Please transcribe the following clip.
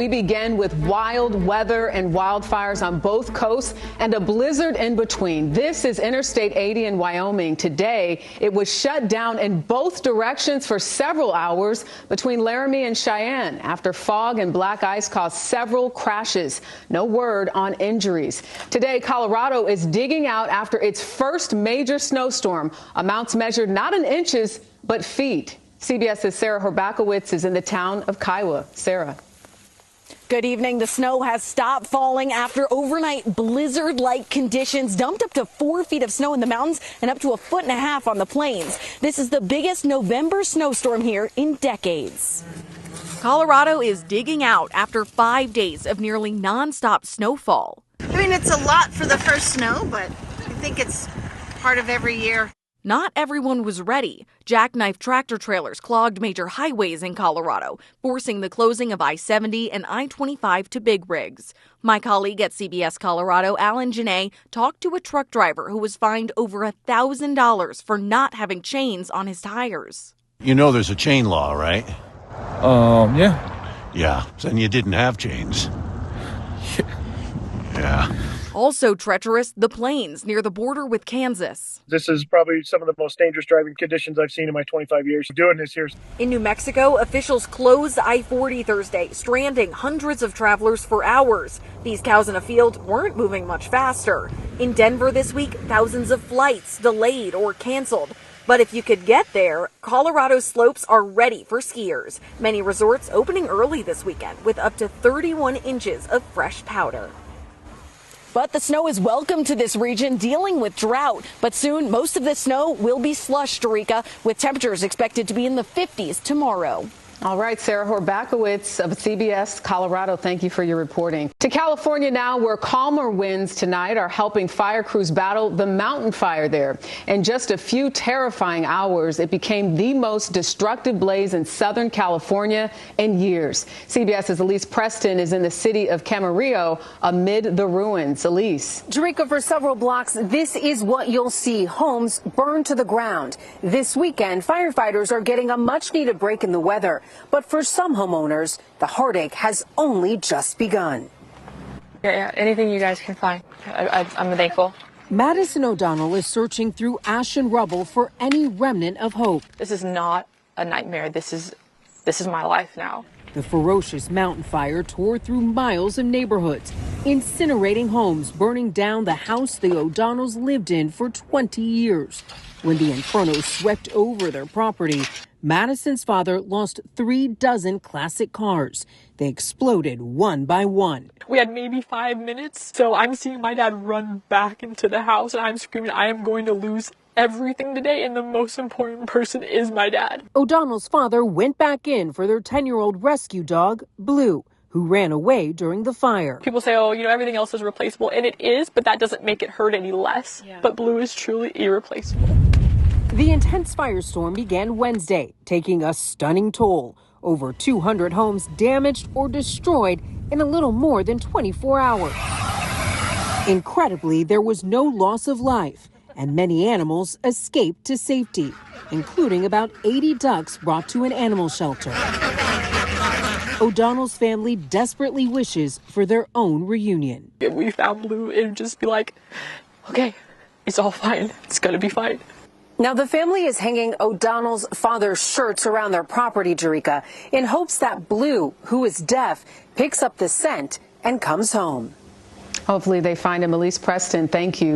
We begin with wild weather and wildfires on both coasts and a blizzard in between. This is Interstate 80 in Wyoming. Today, it was shut down in both directions for several hours between Laramie and Cheyenne after fog and black ice caused several crashes. No word on injuries. Today, Colorado is digging out after its first major snowstorm. Amounts measured not in inches, but feet. CBS's Sarah Horbakowitz is in the town of Kiowa. Sarah. Good evening. The snow has stopped falling after overnight blizzard-like conditions dumped up to 4 feet of snow in the mountains and up to 1.5 feet on the plains. This is the biggest November snowstorm here in decades. Colorado is digging out after 5 days of nearly nonstop snowfall. I mean, it's a lot for the first snow, but I think it's part of every year. Not everyone was ready. Jackknife tractor trailers clogged major highways in Colorado, forcing the closing of I-70 and I-25 to big rigs. My colleague at CBS Colorado, Alan Janae, talked to a truck driver who was fined over $1,000 for not having chains on his tires. You know there's a chain law, right? Yeah. Yeah, then you didn't have chains. Yeah. Also treacherous, the plains near the border with Kansas. This is probably some of the most dangerous driving conditions I've seen in my 25 years doing this here. In New Mexico, officials closed I-40 Thursday, stranding hundreds of travelers for hours. These cows in a field weren't moving much faster. In Denver this week, thousands of flights delayed or canceled. But if you could get there, Colorado's slopes are ready for skiers. Many resorts opening early this weekend with up to 31 inches of fresh powder. But the snow is welcome to this region dealing with drought. But soon, most of the snow will be slush, Dorica, with temperatures expected to be in the 50s tomorrow. All right, Sarah Horbakowitz of CBS Colorado, thank you for your reporting. To California now, where calmer winds tonight are helping fire crews battle the mountain fire there. In just a few terrifying hours, it became the most destructive blaze in Southern California in years. CBS's Elise Preston is in the city of Camarillo amid the ruins. Elise. Dorica, for several blocks, this is what you'll see. Homes burned to the ground. This weekend, firefighters are getting a much-needed break in the weather. But for some homeowners, the heartache has only just begun. Yeah, anything you guys can find. I'm thankful. Madison O'Donnell is searching through ash and rubble for any remnant of hope. This is not a nightmare. This is my life now. The ferocious mountain fire tore through miles of neighborhoods, incinerating homes, burning down the house the O'Donnells lived in for 20 years. When the inferno swept over their property, Madison's father lost 36 classic cars. They exploded one by one. We had maybe 5 minutes, so I'm seeing my dad run back into the house, and I'm screaming, I am going to lose everything today, and the most important person is my dad. O'Donnell's father went back in for their 10-year-old rescue dog, Blue, who ran away during the fire. People say, oh, everything else is replaceable, and it is, but that doesn't make it hurt any less. Yeah. But Blue is truly irreplaceable. The intense firestorm began Wednesday, taking a stunning toll. Over 200 homes damaged or destroyed in a little more than 24 hours. Incredibly, there was no loss of life, and many animals escaped to safety, including about 80 ducks brought to an animal shelter. O'Donnell's family desperately wishes for their own reunion. If we found Blue, it would just be like, okay, it's all fine. It's gonna be fine. Now, the family is hanging O'Donnell's father's shirts around their property, Dorica, in hopes that Blue, who is deaf, picks up the scent and comes home. Hopefully they find him. Elise Preston, thank you.